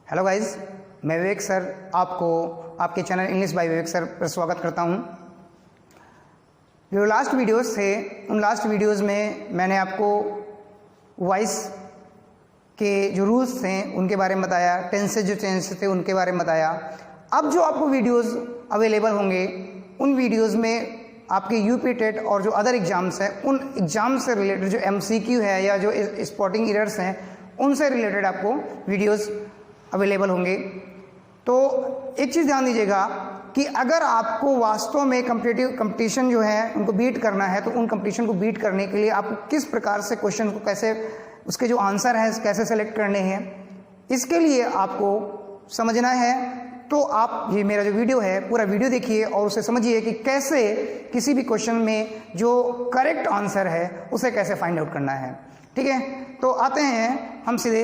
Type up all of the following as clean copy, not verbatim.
Hello guys, मैं विवेक sir आपको आपके channel English by Vivek sir पर स्वागत करता हूं। जो लास्ट वीडियोस थे उन लास्ट वीडियोस में मैंने आपको वॉइस के जो रूल्स थे उनके बारे में बताया, टेंसेज जो टेंस थे उनके बारे में बताया। अब जो आपको वीडियोस अवेलेबल होंगे उन वीडियोस में आपके यूपी टेट और जो अदर एग्ज़ाम्स हैं उन एग्ज़ाम से रिलेटेड जो एमसीक्यू है या जो स्पॉटिंग एरर्स हैं उनसे रिलेटेड आपको वीडियोस अवेलेबल होंगे। तो एक चीज़ ध्यान दीजिएगा कि अगर आपको वास्तव में कंपटीशन जो है उनको बीट करना है तो उन कंपटीशन को बीट करने के लिए आपको किस प्रकार से क्वेश्चन को कैसे उसके जो आंसर है कैसे सेलेक्ट करने हैं, इसके लिए आपको समझना है। तो आप ये मेरा जो वीडियो है पूरा वीडियो देखिए और उसे समझिए कि कैसे किसी भी क्वेश्चन में जो करेक्ट आंसर है उसे कैसे फाइंड आउट करना है। ठीक है, तो आते हैं हम सीधे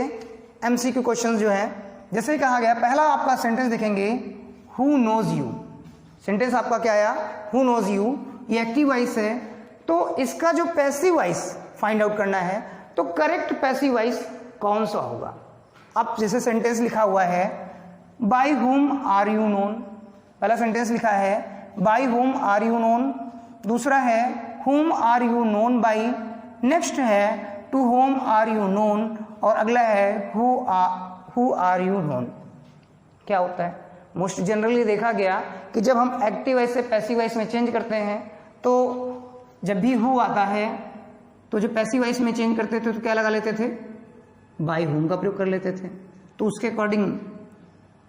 एमसीक्यू क्वेश्चन जो है। जैसे कहा गया, पहला आपका सेंटेंस देखेंगे, हु नोज यू। सेंटेंस आपका क्या आया, हु नोज यू। ये एक्टिव वॉइस है, तो इसका जो पैसिव वॉइस फाइंड आउट करना है तो करेक्ट पैसिव वॉइस कौन सा होगा। अब जैसे सेंटेंस लिखा हुआ है, by whom are you known. पहला सेंटेंस लिखा है by whom are you known, दूसरा है whom are you known by, next है to whom are you known और अगला है हु आर यू नोन। क्या होता है, मोस्ट जनरली देखा गया कि जब हम एक्टिव वॉइस से पैसिव वॉइस में चेंज करते हैं तो जब भी हु आता है तो जो पैसिव वॉइस में चेंज करते थे तो क्या लगा लेते थे, बाय हुम का प्रयोग कर लेते थे। तो उसके अकॉर्डिंग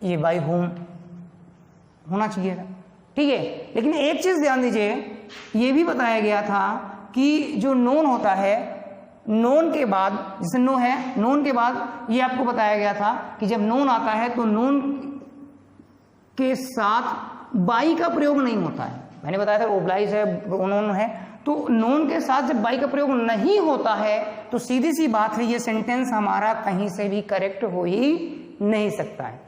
ये बाय हुम होना चाहिए था। ठीक है, लेकिन एक चीज ध्यान दीजिए, ये भी बताया गया था कि जो नोन होता है, नोन के बाद जैसे नो है, नोन के बाद ये आपको बताया गया था कि जब नोन आता है तो नोन के साथ बाई का प्रयोग नहीं होता है। मैंने बताया था ओब्लाइज है, नोन है, तो नोन के साथ जब बाई का प्रयोग नहीं होता है तो सीधी सी बात है ये सेंटेंस हमारा कहीं से भी करेक्ट हो ही नहीं सकता है।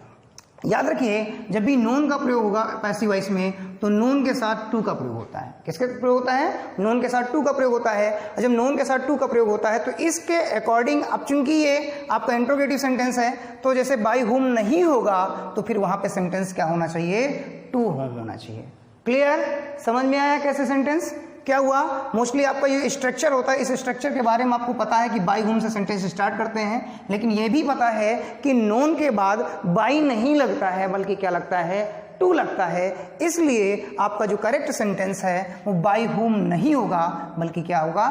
याद रखिए, जब भी नोन का प्रयोग होगा पैसिव वॉइस में तो नोन के साथ टू का प्रयोग होता है। किसके प्रयोग होता है, नोन के साथ टू का प्रयोग होता है। जब नोन के साथ टू का प्रयोग होता है तो इसके अकॉर्डिंग, अब चूंकि ये आपका इंट्रोगेटिव सेंटेंस है तो जैसे बाय हुम नहीं होगा तो फिर वहां पे सेंटेंस क्या होना चाहिए, टू होम होना चाहिए। क्लियर, समझ में आया कैसे सेंटेंस क्या हुआ। मोस्टली आपका ये स्ट्रक्चर होता है, इस स्ट्रक्चर के बारे में आपको पता है कि बाय हुम से सेंटेंस स्टार्ट करते हैं, लेकिन ये भी पता है कि नोन के बाद बाय नहीं लगता है बल्कि क्या लगता है, टू लगता है। इसलिए आपका जो करेक्ट सेंटेंस है वो बाय हुम नहीं होगा बल्कि क्या होगा,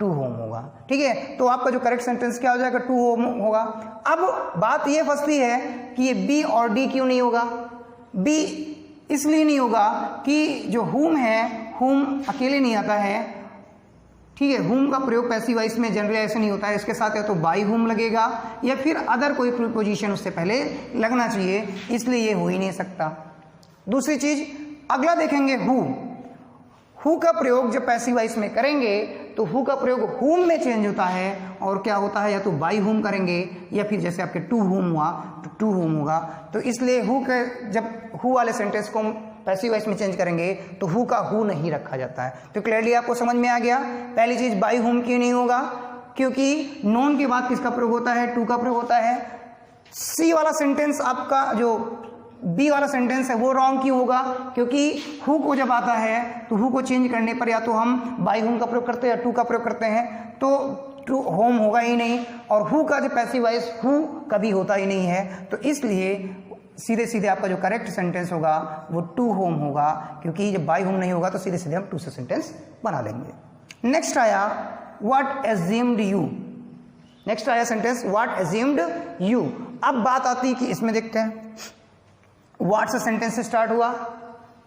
टू होम होगा। ठीक है, तो आपका जो करेक्ट सेंटेंस क्या हो जाएगा, टू होम होगा। अब बात ये फंसती है कि ये बी और डी क्यों नहीं होगा। बी इसलिए नहीं होगा कि जो हुम है, हुम अकेले नहीं आता है। ठीक है, हुम का प्रयोग पैसिव वॉइस में जनरली ऐसे नहीं होता है, इसके साथ या तो बाय हुम लगेगा या फिर अदर कोई प्रीपोजिशन उससे पहले लगना चाहिए, इसलिए ये हो ही नहीं सकता। दूसरी चीज अगला देखेंगे, हु का प्रयोग जब पैसिव वॉइस में करेंगे तो हु का प्रयोग हुम में चेंज होता है और क्या होता है, या तो बाय हुम करेंगे या फिर जैसे आपके टू हुम हुआ तो टू हुम होगा। तो इसलिए हु के जब हु वाले सेंटेंस को हम पैसिव वॉइस में चेंज करेंगे तो हु का हु नहीं रखा जाता है। तो क्लियरली आपको समझ में आ गया। पहली चीज बाय हुम क्यों नहीं होगा, क्योंकि नोन के बाद किसका प्रयोग होता है, टू का प्रयोग होता है। सी वाला सेंटेंस आपका जो बी वाला सेंटेंस है वो रॉन्ग क्यों होगा, क्योंकि हु को जब आता है तो हु को चेंज करने पर या तो हम बाय हुम का प्रयोग करते हैं या टू का प्रयोग करते हैं, तो टू होम होगा ही नहीं। और हु का जो पैसिव वॉइस हु कभी होता ही नहीं है, तो इसलिए सीधे सीधे आपका जो करेक्ट सेंटेंस होगा वो टू होम होगा, क्योंकि जब बाय होम नहीं होगा तो सीधे सीधे हम टू से सेंटेंस बना लेंगे। नेक्स्ट आया व्हाट एज्यूम्ड यू। नेक्स्ट आया सेंटेंस व्हाट एज्यूम्ड यू। अब बात आती है कि इसमें देखते हैं, व्हाट से सेंटेंस से स्टार्ट हुआ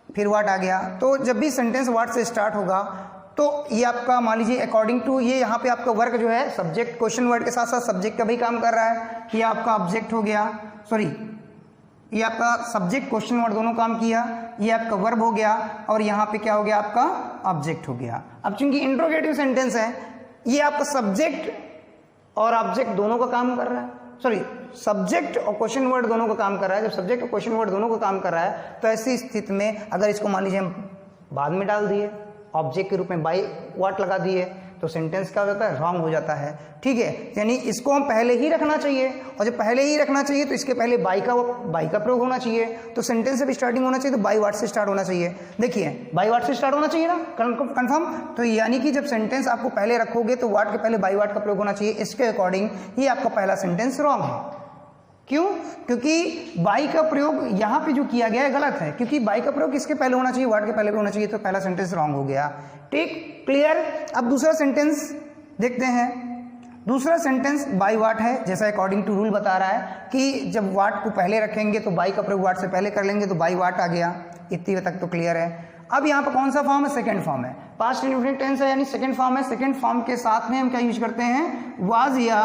फिर व्हाट आ गया। तो जब भी सेंटेंस व्हाट से स्टार्ट होगा तो ये आपका मान लीजिए अकॉर्डिंग टू, ये यहाँ पे आपका वर्क जो है सब्जेक्ट क्वेश्चन वर्ड के साथ साथ सब्जेक्ट का भी काम कर रहा है। ये आपका ऑब्जेक्ट हो गया, सॉरी ये आपका सब्जेक्ट क्वेश्चन वर्ड दोनों काम किया, ये आपका वर्ब हो गया और यहाँ पे क्या हो गया, आपका ऑब्जेक्ट हो गया। अब चूंकि इंट्रोगेटिव सेंटेंस है, ये आपका सब्जेक्ट और ऑब्जेक्ट दोनों का काम कर रहा है, सॉरी सब्जेक्ट और क्वेश्चन वर्ड दोनों का काम कर रहा है। जब सब्जेक्ट और क्वेश्चन वर्ड दोनों का काम कर रहा है तो ऐसी स्थिति में अगर इसको मान लीजिए हम बाद में डाल दिए, ऑब्जेक्ट के रूप में बाय व्हाट लगा दिए, तो सेंटेंस क्या हो जाता है, रॉन्ग हो जाता है। ठीक है, यानी इसको हम पहले ही रखना चाहिए, और जब पहले ही रखना चाहिए तो इसके पहले बाई का प्रयोग होना चाहिए। तो सेंटेंस से भी स्टार्टिंग होना चाहिए तो बाई वर्ड से स्टार्ट होना चाहिए। देखिए बाई वर्ड से स्टार्ट होना चाहिए ना, कंफर्म। तो यानी कि जब सेंटेंस आपको पहले रखोगे तो वर्ड के पहले बाई वर्ड का प्रयोग होना चाहिए। इसके अकॉर्डिंग ये आपका पहला सेंटेंस रॉन्ग है। क्यों? क्योंकि बाई का प्रयोग यहाँ पे जो किया गया है गलत है, क्योंकि बाई का प्रयोग किसके पहले होना चाहिए, वर्ड के पहले भी होना चाहिए। तो पहला सेंटेंस रॉन्ग हो गया। ठीक, क्लियर। अब दूसरा सेंटेंस देखते हैं। दूसरा सेंटेंस बाई वाट है, जैसा अकॉर्डिंग टू रूल बता रहा है कि जब वाट को पहले रखेंगे तो बाई का प्रयोग वाट से पहले कर लेंगे तो बाई वाट आ गया। इतनी तक तो क्लियर है। अब यहाँ पर कौन सा फॉर्म है, सेकंड फॉर्म है, पास्ट इंडेफिनिट टेंस है यानी सेकंड फॉर्म है। सेकंड फॉर्म के साथ में हम क्या यूज करते हैं, वाज या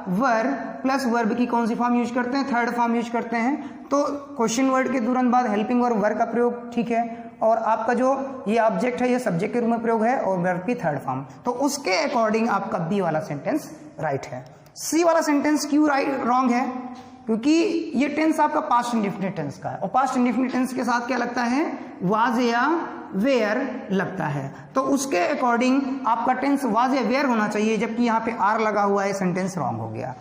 वर प्लस वर्ब की कौन सी फॉर्म यूज करते हैं, थर्ड फॉर्म यूज करते हैं। तो क्वेश्चन वर्ड के तुरंत बाद हेल्पिंग वर्ब वर का प्रयोग, ठीक है। और आपका जो ये ऑब्जेक्ट है ये सब्जेक्ट के रूप में प्रयोग है, और वर्ब की थर्ड फॉर्म। तो उसके अकॉर्डिंग आपका बी वाला सेंटेंस राइट है। सी वाला सेंटेंस क्यों रॉन्ग है, क्योंकि ये टेंस आपका पास्ट इंडेफिनिट टेंस का है, और पास्ट इंडेफिनिट टेंस के साथ क्या लगता है, वाज या वेयर लगता है। तो उसके अकॉर्डिंग आपका टेंस वाज या वेयर होना चाहिए, जबकि यहाँ पे आर लगा हुआ है, सेंटेंस रॉन्ग हो गया।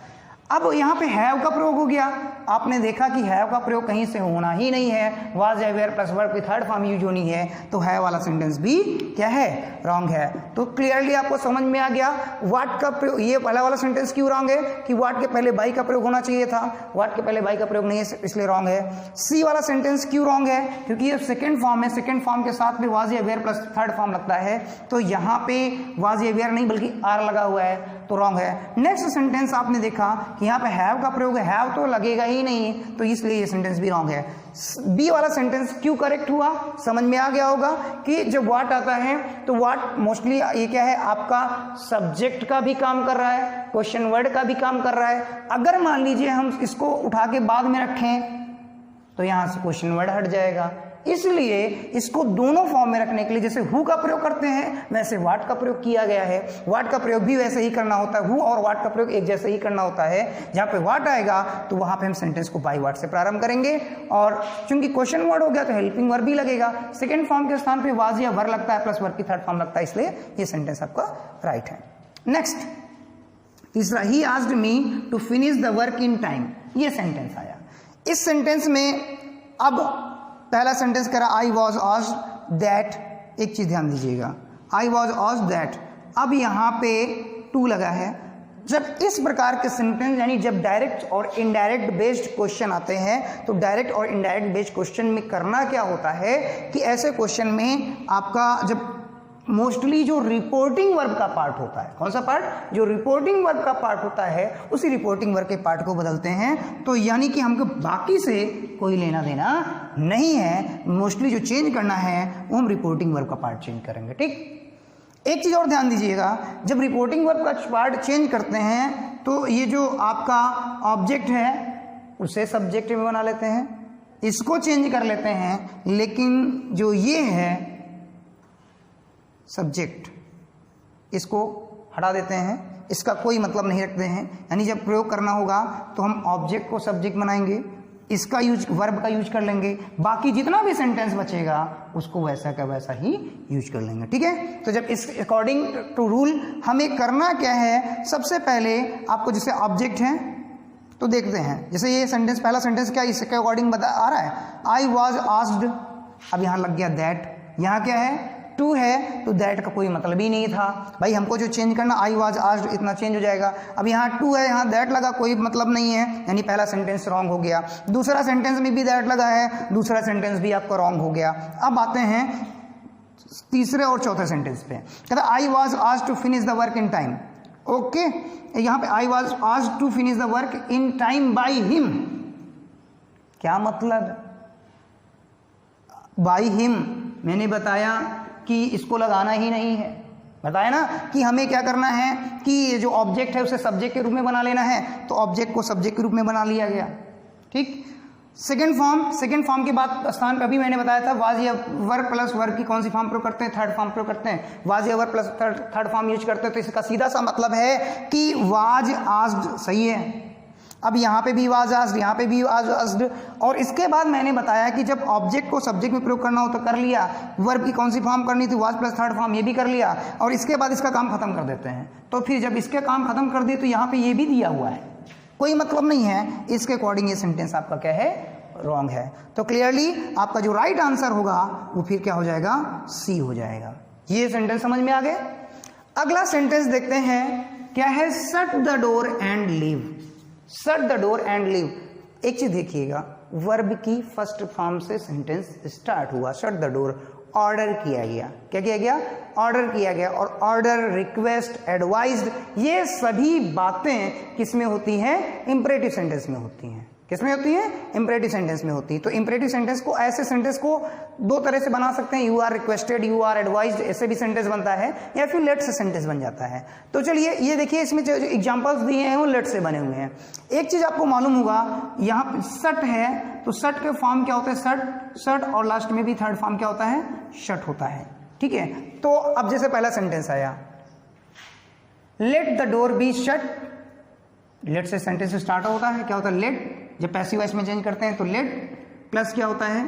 अब यहाँ पे हैव का प्रयोग हो गया। आपने देखा कि हैव का प्रयोग कहीं से होना ही नहीं है, वाज या वेयर प्लस वर्ब की थर्ड फॉर्म यूज होनी है। तो हैव वाला सेंटेंस भी क्या है, रॉन्ग है। तो क्लियरली आपको समझ में आ गया व्हाट का प्रयोग। ये पहला वाला सेंटेंस क्यों रॉन्ग है कि व्हाट के पहले बाई का प्रयोग होना चाहिए था, व्हाट के पहले बाई का प्रयोग नहीं है, इसलिए रॉन्ग है। सी वाला सेंटेंस क्यों रॉन्ग है, क्योंकि ये सेकेंड फॉर्म है, सेकेंड फॉर्म के साथ में वाज या वेयर प्लस थर्ड फॉर्म लगता है। तो यहाँ पे वाज या वेयर नहीं बल्कि आर लगा हुआ है, तो रॉन्ग है। नेक्स्ट सेंटेंस आपने देखा कि यहाँ पे हैव का प्रयोग है, हैव तो लगेगा ही नहीं, तो इसलिए ये सेंटेंस भी रॉन्ग है। बी वाला सेंटेंस क्यों करेक्ट हुआ, समझ में आ गया होगा कि जब व्हाट आता है तो व्हाट मोस्टली ये क्या है, आपका सब्जेक्ट का भी काम कर रहा है, क्वेश्चन वर्ड का भी काम कर रहा है। अगर मान लीजिए हम इसको उठा के बाद में रखें तो यहां से क्वेश्चन वर्ड हट जाएगा। इसलिए इसको दोनों फॉर्म में रखने के लिए जैसे हु का प्रयोग करते हैं वैसे व्हाट का प्रयोग किया गया है। व्हाट का प्रयोग भी वैसे ही करना होता है, हु और व्हाट का प्रयोग एक जैसे ही करना होता है। जहां पे व्हाट आएगा तो वहां पे हम सेंटेंस को बाई व्हाट से प्रारंभ करेंगे, और चूंकि क्वेश्चन वर्ड हो गया तो हेल्पिंग वर्ब भी लगेगा। सेकेंड फॉर्म के स्थान पे वाज या वर लगता है प्लस वर्ब की थर्ड फॉर्म लगता है, इसलिए ये सेंटेंस आपका राइट है। नेक्स्ट तीसरा, he asked me to finish the work in time, ये सेंटेंस आया। इस सेंटेंस में अब पहला सेंटेंस कह रहा आई वॉज आस्क्ड दैट, एक चीज ध्यान दीजिएगा, आई वॉज आस्क्ड दैट। अब यहाँ पे टू लगा है। जब इस प्रकार के सेंटेंस यानी जब डायरेक्ट और इनडायरेक्ट बेस्ड क्वेश्चन आते हैं तो डायरेक्ट और इनडायरेक्ट बेस्ड क्वेश्चन में करना क्या होता है कि ऐसे क्वेश्चन में आपका जब मोस्टली जो रिपोर्टिंग वर्ब का पार्ट होता है, कौन सा पार्ट, जो रिपोर्टिंग वर्ब का पार्ट होता है उसी रिपोर्टिंग वर्ब के पार्ट को बदलते हैं। तो यानी कि हमको बाकी से कोई लेना देना नहीं है, मोस्टली जो चेंज करना है वो हम रिपोर्टिंग वर्ब का पार्ट चेंज करेंगे। ठीक, एक चीज और ध्यान दीजिएगा, जब रिपोर्टिंग वर्ब का पार्ट चेंज करते हैं तो ये जो आपका ऑब्जेक्ट है उसे सब्जेक्ट में बना लेते हैं, इसको चेंज कर लेते हैं, लेकिन जो ये है सब्जेक्ट इसको हटा देते हैं, इसका कोई मतलब नहीं रखते हैं। यानी जब प्रयोग करना होगा तो हम ऑब्जेक्ट को सब्जेक्ट बनाएंगे, इसका यूज वर्ब का यूज कर लेंगे, बाकी जितना भी सेंटेंस बचेगा उसको वैसा का वैसा ही यूज कर लेंगे। ठीक है, तो जब इस अकॉर्डिंग टू रूल हमें करना क्या है, सबसे पहले आपको जैसे ऑब्जेक्ट है तो देखते हैं, जैसे ये सेंटेंस पहला सेंटेंस क्या इसके अकॉर्डिंग बता आ रहा है, आई वॉज आस्क्ड। अब यहाँ लग गया दैट, यहाँ क्या है टू है तो दैट का कोई मतलब ही नहीं था भाई, हमको जो चेंज करना आई वाज आस्क्ड इतना चेंज हो जाएगा। अब यहाँ टू है यहाँ दैट लगा, कोई मतलब नहीं है, यानी पहला सेंटेंस रॉन्ग हो गया। दूसरा सेंटेंस में भी दैट लगा है, दूसरा सेंटेंस भी आपका रॉन्ग हो गया। अब आते हैं तीसरे और चौथे सेंटेंस पे, कहता I was asked to finish the work in time. Okay, यहाँ पे I was asked to finish the work in time by him, क्या मतलब बाय हिम, मैंने बताया कि इसको लगाना ही नहीं है, बताया ना कि हमें क्या करना है कि ये जो ऑब्जेक्ट है उसे सब्जेक्ट के रूप में बना लेना है, तो ऑब्जेक्ट को सब्जेक्ट के रूप में बना लिया गया। ठीक, सेकेंड फॉर्म के बाद स्थान पर अभी मैंने बताया था वाज या वर प्लस वर्ब की कौन सी फॉर्म प्रयोग करते हैं, थर्ड फॉर्म प्रयोग करते हैं, वाज या वर प्लस थर्ड फॉर्म यूज करते हैं। तो इसका सीधा सा मतलब है कि वाज आस्क्ड सही है, अब यहाँ पे भी वाज आस्क्ड, यहाँ पे भी वाज आस्क्ड, और इसके बाद मैंने बताया कि जब ऑब्जेक्ट को सब्जेक्ट में प्रयोग करना हो तो कर लिया, वर्ब की कौन सी फॉर्म करनी थी, वाज प्लस थर्ड फॉर्म, ये भी कर लिया, और इसके बाद इसका काम खत्म कर देते हैं। तो फिर जब इसके काम खत्म कर दिए तो यहाँ पे ये भी दिया हुआ है, कोई मतलब नहीं है, इसके अकॉर्डिंग ये सेंटेंस आपका क्या है, रॉन्ग है। तो क्लियरली आपका जो राइट आंसर होगा वो फिर क्या हो जाएगा, सी हो जाएगा। ये सेंटेंस समझ में आ गए। अगला सेंटेंस देखते हैं, क्या है, shut the door and leave. Shut the door and leave, एक चीज देखिएगा, वर्ब की फर्स्ट फॉर्म से सेंटेंस स्टार्ट हुआ, शट द डोर, ऑर्डर किया गया, क्या किया गया, ऑर्डर किया गया, और ऑर्डर, रिक्वेस्ट, एडवाइज्ड, ये सभी बातें किसमें होती हैं, इंपरेटिव सेंटेंस में होती हैं। किसमें होती है, इंपरेटिव सेंटेंस में होती है। तो इंपरेटिव सेंटेंस को, ऐसे सेंटेंस को दो तरह से बना सकते हैं, you are requested, you are advised, ऐसे भी सेंटेंस बनता है, या फिर लेट से सेंटेंस बन जाता है। तो चलिए ये देखिए, इसमें जो एग्जांपल्स दिए हैं वो लेट से बने हुए हैं। एक चीज आपको मालूम होगा, यहाँ शट है तो शट के फॉर्म क्या होते हैं, शट, शट, और लास्ट में भी थर्ड फॉर्म क्या होता है, शट होता है, ठीक है। तो अब जैसे पहला सेंटेंस आया, let the door be shut, let से सेंटेंस स्टार्ट होता है, क्या होता है, लेट, जब पैसिव वॉइस में चेंज करते हैं तो लेट प्लस क्या होता है,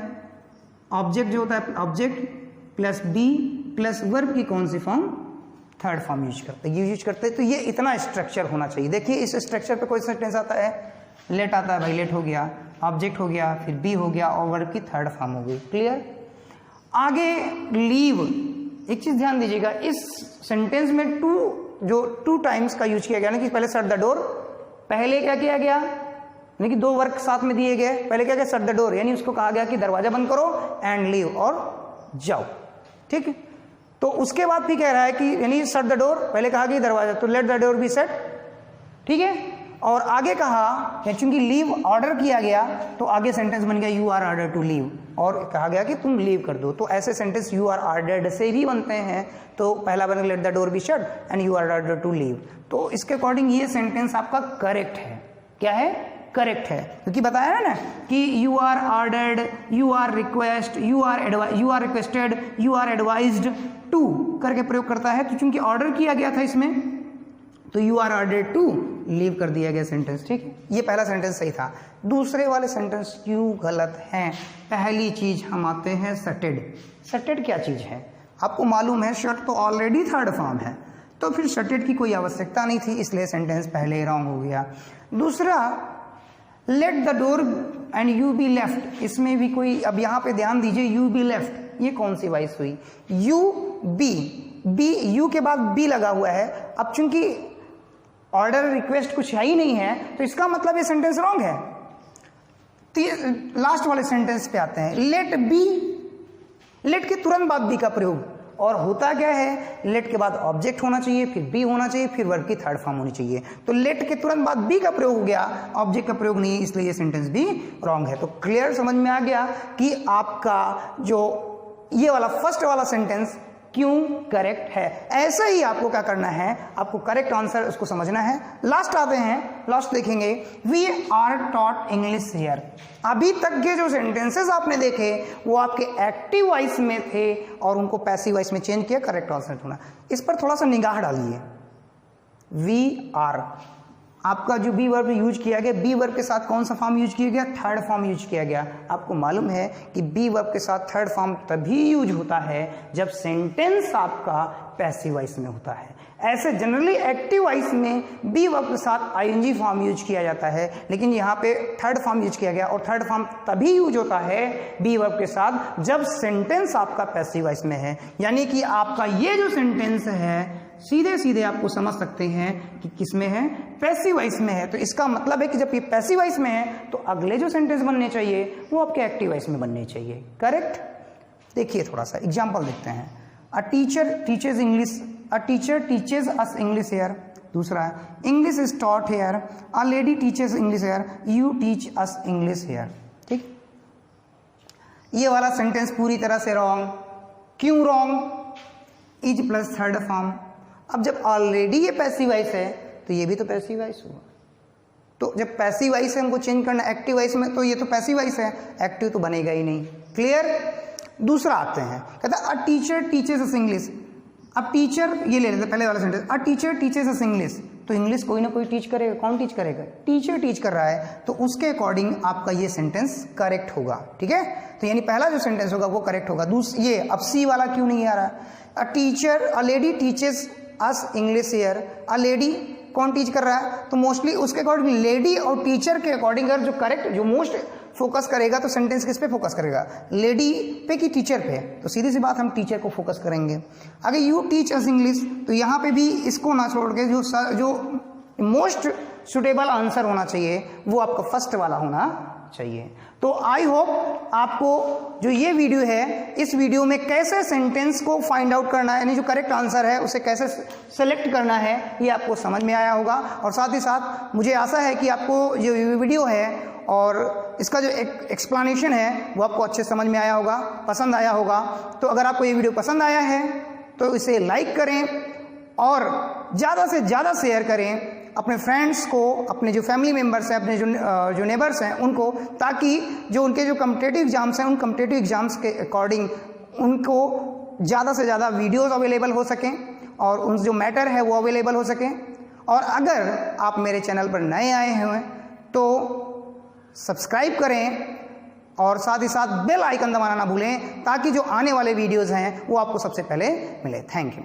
ऑब्जेक्ट जो होता है, object plus be plus verb की कौन सी फॉर्म, थर्ड फॉर्म यूज करते हैं। तो ये इतना स्ट्रक्चर होना चाहिए। देखिए इस स्ट्रक्चर पे कोई सेंटेंस आता है, लेट आता है भाई, लेट हो गया, ऑब्जेक्ट हो गया, फिर बी हो गया, और वर्ब की थर्ड फॉर्म हो गई, क्लियर। आगे लीव, एक चीज ध्यान दीजिएगा, इस सेंटेंस में टू टाइम्स का यूज किया गया ना, कि पहले शट द डोर, पहले क्या किया गया, यानी कि दो वर्क साथ में दिए गए, पहले क्या किया, शट द डोर, यानी उसको कहा गया कि दरवाजा बंद करो, एंड लीव, और जाओ, ठीक है। तो उसके बाद भी कह रहा है कि यानी शट द डोर, पहले कहा कि दरवाजा, तो late the door be shut, ठीक है, और आगे कहा चूंकि लीव ऑर्डर किया गया तो आगे सेंटेंस बन गया you are order to leave, और कहा गया कि तुम लीव कर दो। तो ऐसे सेंटेंस यू आर ऑर्डर्ड से भी बनते हैं। तो पहला बन let the door be shut and you are order to leave. तो इसके अकॉर्डिंग ये सेंटेंस आपका करेक्ट है। क्या है, करेक्ट है, क्योंकि बताया ना कि you are ordered, you are request, you are requested, you are advised to करके प्रयोग करता है। तो चूंकि ऑर्डर किया गया था इसमें, तो you are ordered to leave कर दिया गया सेंटेंस, ठीक है। ये पहला सेंटेंस सही था। दूसरे वाले सेंटेंस क्यों गलत हैं? पहली चीज हम आते हैं सटेड। सटेड क्या चीज है आपको मालूम है, शट तो ऑलरेडी थर्ड फॉर्म है, तो फिर सटेड की कोई आवश्यकता नहीं थी, इसलिए सेंटेंस पहले ही रॉन्ग हो गया। दूसरा late the door and you be left, इसमें भी कोई, अब यहाँ पे ध्यान दीजिए, यू बी लेफ्ट ये कौन सी वॉइस हुई, यू बी, यू के बाद बी लगा हुआ है। अब चूंकि ऑर्डर रिक्वेस्ट कुछ है ही नहीं है, तो इसका मतलब ये सेंटेंस रॉन्ग है। लास्ट वाले सेंटेंस पे आते हैं, लेट बी, लेट के तुरंत बाद बी का प्रयोग, और होता क्या है, लेट के बाद ऑब्जेक्ट होना चाहिए, फिर बी होना चाहिए, फिर वर्ब की थर्ड फॉर्म होनी चाहिए। तो लेट के तुरंत बाद बी का प्रयोग हो गया, ऑब्जेक्ट का प्रयोग नहीं, इसलिए ये सेंटेंस भी रॉन्ग है। तो क्लियर समझ में आ गया कि आपका जो ये वाला फर्स्ट वाला सेंटेंस क्यों करेक्ट है। ऐसे ही आपको क्या करना है, आपको करेक्ट आंसर उसको समझना है। लास्ट आते हैं, लास्ट देखेंगे, we are taught English here. अभी तक के जो सेंटेंसेस आपने देखे वो आपके एक्टिव वॉइस में थे और उनको पैसिव वॉइस में चेंज किया, करेक्ट आंसर चुना। इस पर थोड़ा सा निगाह डालिए। वी आर, आपका जो बी वर्ब यूज किया गया, बी वर्ब के साथ कौन सा फॉर्म यूज किया गया, थर्ड फॉर्म यूज किया गया। आपको मालूम है कि बी वर्ब के साथ थर्ड फॉर्म तभी यूज होता है जब सेंटेंस आपका पैसिव वॉइस में होता है। ऐसे जनरली एक्टिव वॉइस में बी वर्ब के साथ आईएनजी फॉर्म यूज किया जाता है, लेकिन यहाँ पे थर्ड फॉर्म यूज किया गया, और थर्ड फॉर्म तभी यूज होता है बी वर्ब के साथ जब सेंटेंस आपका पैसिव वॉइस में है। यानी कि आपका ये जो सेंटेंस है सीधे सीधे आपको समझ सकते हैं कि किसमें है, पैसिव वॉइस में है। तो इसका मतलब है कि जब ये पैसिव वॉइस में है तो अगले जो सेंटेंस बनने चाहिए वो आपके एक्टिव वॉइस में बनने चाहिए। करेक्ट। देखिए थोड़ा सा एग्जांपल देखते हैं। A teacher teaches English, a teacher teaches us English here. दूसरा है English is taught here, a lady teaches English here, you teach us English here. ठीक, ये वाला सेंटेंस पूरी तरह से रॉन्ग। क्यों wrong? Is plus third form. अब जब ऑलरेडी ये पैसिव वॉइस है तो ये भी तो पैसिव वॉइस हुआ। तो जब पैसिव वॉइस है हमको चेंज करना एक्टिव वॉइस में, तो ये तो पैसिव वॉइस है, एक्टिव तो बनेगा ही नहीं। क्लियर। दूसरा आते हैं, कहता है a teacher teaches us English. अब टीचर ये ले लेते पहले वाला sentence, a teacher teaches us English. तो इंग्लिश कोई ना कोई टीच करेगा। कौन टीच करेगा? टीचर टीच कर रहा है, तो उसके अकॉर्डिंग आपका ये सेंटेंस करेक्ट होगा। ठीक है, तो यानी पहला जो सेंटेंस होगा वो करेक्ट होगा। ये अब सी वाला क्यों नहीं आ रहा? A teacher, a lady teaches us English here. A lady कौन टीच कर रहा है? तो मोस्टली उसके अकॉर्डिंग लेडी और टीचर के अकॉर्डिंग अगर जो करेक्ट, जो मोस्ट फोकस करेगा तो सेंटेंस किस पे फोकस करेगा? लेडी पे कि टीचर पे? तो सीधी सी बात, हम टीचर को फोकस करेंगे। अगर यू टीच अस इंग्लिश, तो यहाँ पे भी इसको ना छोड़ के जो मोस्ट सुटेबल आंसर होना चाहिए वो आपका फर्स्ट वाला होना चाहिए। तो आई होप आपको जो ये वीडियो है, इस वीडियो में कैसे सेंटेंस को फाइंड आउट करना है, यानी जो करेक्ट आंसर है उसे कैसे सेलेक्ट करना है, ये आपको समझ में आया होगा। और साथ ही साथ मुझे आशा है कि आपको जो वीडियो है और इसका जो एक्सप्लेनेशन है वो आपको अच्छे समझ में आया होगा, पसंद आया होगा। तो अगर आपको ये वीडियो पसंद आया है तो इसे लाइक करें और ज़्यादा से ज़्यादा शेयर करें अपने फ्रेंड्स को, अपने जो फैमिली मेम्बर्स हैं, अपने जो नेबर्स हैं उनको, ताकि जो उनके जो कॉम्पिटिटिव एग्जाम्स हैं उन कॉम्पिटिटिव एग्जाम्स के अकॉर्डिंग उनको ज़्यादा से ज़्यादा वीडियोस अवेलेबल हो सकें और उन जो मैटर है वो अवेलेबल हो सकें। और अगर आप मेरे चैनल पर नए आए हैं तो सब्सक्राइब करें और साथ ही साथ बेल आइकन दबाना ना भूलें, ताकि जो आने वाले वीडियोज़ हैं वो आपको सबसे पहले मिले। Thank you.